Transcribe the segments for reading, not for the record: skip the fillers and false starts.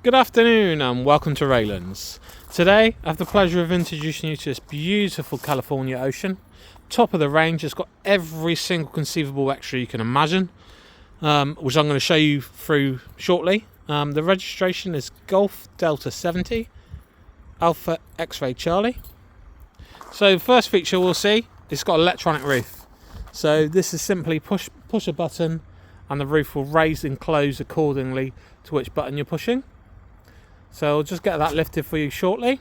Good afternoon and welcome to Raylands. Today I have the pleasure of introducing you to this beautiful California Ocean. Top of the range, it's got every single conceivable extra you can imagine, which I'm going to show you through shortly. The registration is Golf Delta 70 Alpha X-Ray Charlie. So the first feature we'll see, it's got an electronic roof. So this is simply push a button and the roof will raise and close accordingly to which button you're pushing. So I'll just get that lifted for you shortly.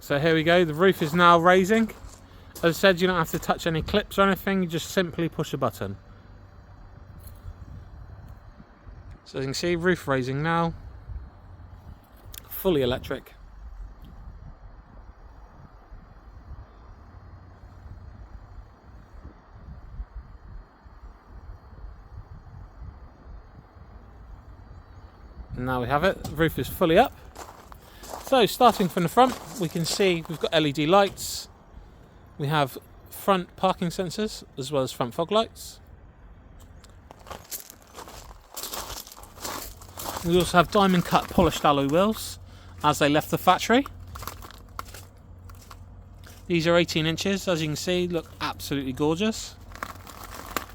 So here we go, the roof is now raising. As I said, you don't have to touch any clips or anything, you just simply push a button. So you can see, roof raising now. Fully electric. And now we have it, the roof is fully up. So starting from the front, we can see we've got LED lights. We have front parking sensors as well as front fog lights. We also have diamond cut polished alloy wheels as they left the factory. These are 18 inches, as you can see, look absolutely gorgeous.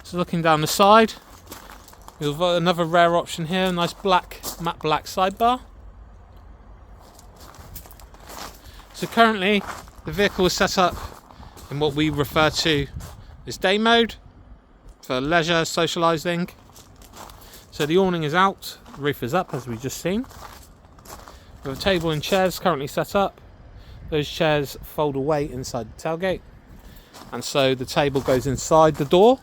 So looking down the side, we've got another rare option here, a nice matte black sidebar. So currently the vehicle is set up in what we refer to as day mode for leisure socialising. So the awning is out, the roof is up as we've just seen. We have a table and chairs currently set up. Those chairs fold away inside the tailgate, and so the table goes inside the door.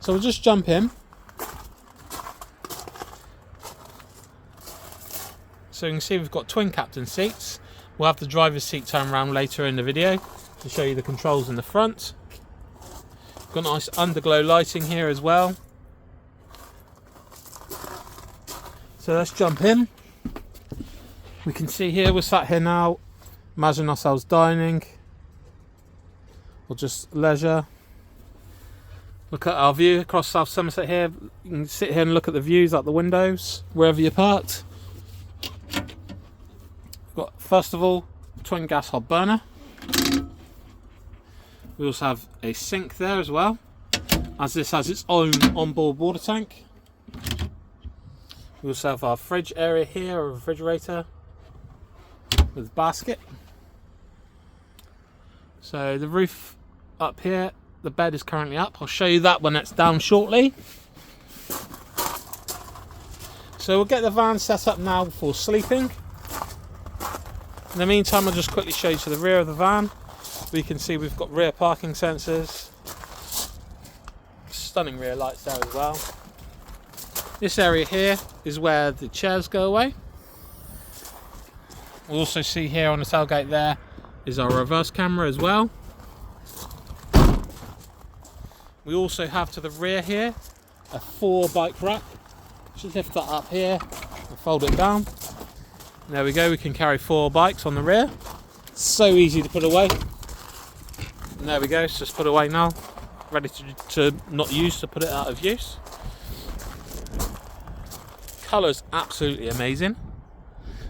So we'll just jump in. So you can see we've got twin captain seats. We'll have the driver's seat turned around later in the video to show you the controls in the front. Got nice underglow lighting here as well. So let's jump in. We can see here, we're sat here now, imagine ourselves dining or just leisure. Look at our view across South Somerset here. You can sit here and look at the views out the windows wherever you're parked. We've got, first of all, twin gas hob burner. We also have a sink there as well, as this has its own onboard water tank. We also have our fridge area here, a refrigerator with basket. So the roof up here, the bed is currently up. I'll show you that when it's down shortly. So we'll get the van set up now for sleeping. In the meantime, I'll just quickly show you to the rear of the van. We can see we've got rear parking sensors. Stunning rear lights there as well. This area here is where the chairs go away. We'll also see here on the tailgate there is our reverse camera as well. We also have to the rear here a 4 bike rack. Just lift that up here and fold it down. And there we go, we can carry 4 bikes on the rear. So easy to put away. And there we go, it's just put away now. Ready to not use, to put it out of use. Colour's absolutely amazing.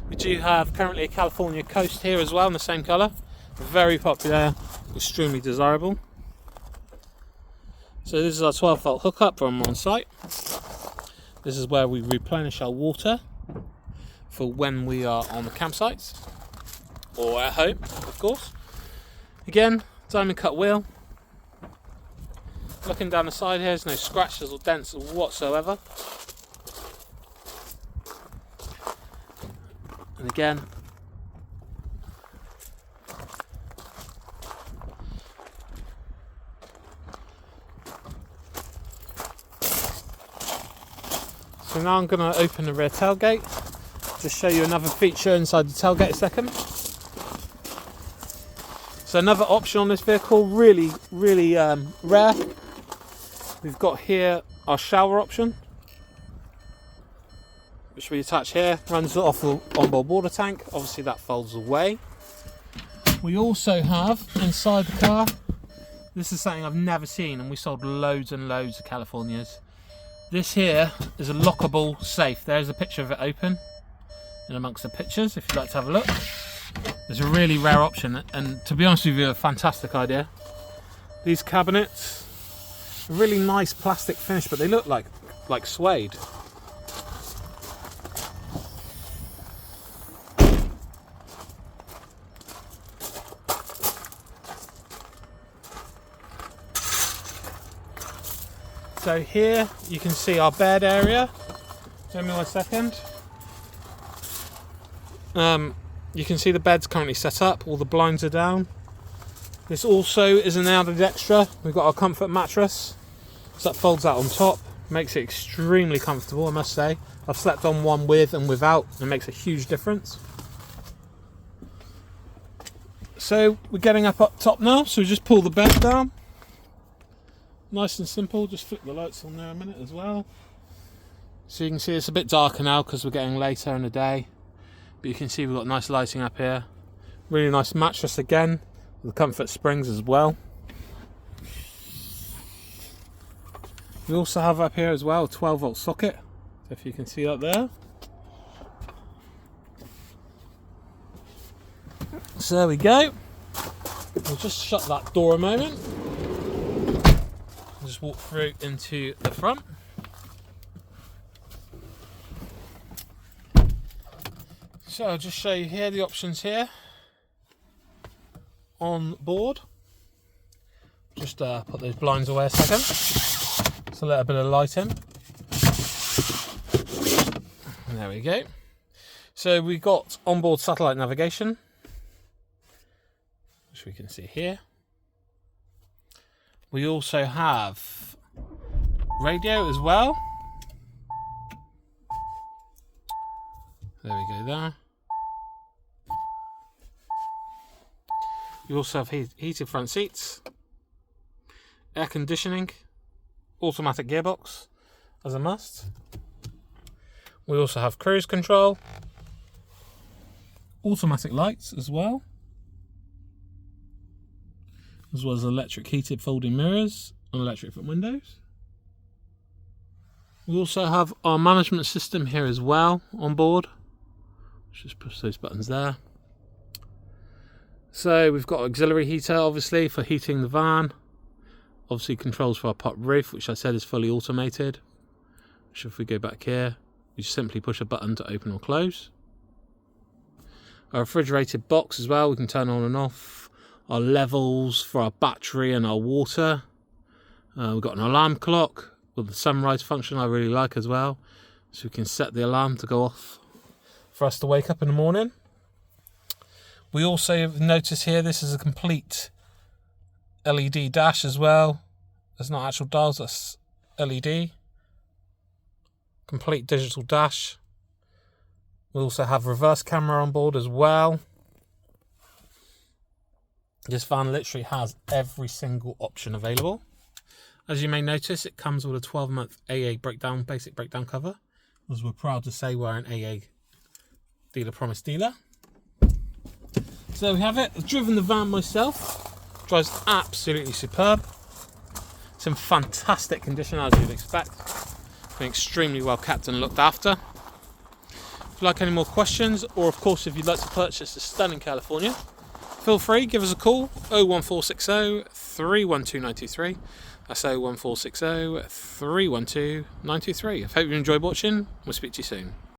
We do have currently a California Coast here as well in the same colour. Very popular, extremely desirable. So this is our 12 volt hookup from on site. This is where we replenish our water for when we are on the campsites or at home, of course. Again, diamond cut wheel. Looking down the side here, there's no scratches or dents whatsoever. And again, so now I'm going to open the rear tailgate, just show you another feature inside the tailgate a second. So another option on this vehicle, really rare. We've got here our shower option, which we attach here, runs off the onboard water tank. Obviously that folds away. We also have inside the car This is something I've never seen, and we sold loads and loads of Californias. This here is a lockable safe. There's a picture of it open in amongst the pictures, if you'd like to have a look. It's a really rare option, and to be honest with you, a fantastic idea. These cabinets, a really nice plastic finish, but they look like suede. So here you can see our bed area. Give me 1 second. You can see the bed's currently set up, all the blinds are down. This also is an added extra. We've got our comfort mattress. So that folds out on top, makes it extremely comfortable, I must say. I've slept on one with and without, and it makes a huge difference. So we're getting up top now, so we just pull the bed down. Nice and simple, just flick the lights on there a minute as well. So you can see it's a bit darker now because we're getting later in the day. But you can see we've got nice lighting up here. Really nice mattress again, with the comfort springs as well. We also have up here as well a 12-volt socket, if you can see that there. So there we go. We'll just shut that door a moment. Just walk through into the front. So I'll just show you here the options here on board. Just put those blinds away a second, so let a bit of light in. And there we go. So we got onboard satellite navigation, which we can see here. We also have radio as well. There we go there. You also have heated front seats, air conditioning, automatic gearbox as a must. We also have cruise control, automatic lights as well as electric heated folding mirrors and electric front windows. We also have our management system here as well on board. Just push those buttons there. So we've got auxiliary heater, obviously, for heating the van. Obviously controls for our pop roof, which I said is fully automated. Which if we go back here, you just simply push a button to open or close. Our refrigerated box as well, we can turn on and off. Our levels for our battery and our water. We've got an alarm clock with the sunrise function I really like as well. So we can set the alarm to go off for us to wake up in the morning. We also have noticed here this is a complete LED dash as well. There's not actual dials, that's LED. Complete digital dash. We also have reverse camera on board as well. This van literally has every single option available. As you may notice, it comes with a 12-month AA breakdown, basic breakdown cover, as we're proud to say we're an AA dealer promise dealer. So there we have it. I've driven the van myself. Drives absolutely superb. It's in fantastic condition as you'd expect. Been extremely well kept and looked after. If you'd like any more questions, or of course if you'd like to purchase a stunning California, feel free, give us a call, 01460 312 923. That's 01460 312 923. I hope you enjoyed watching. We'll speak to you soon.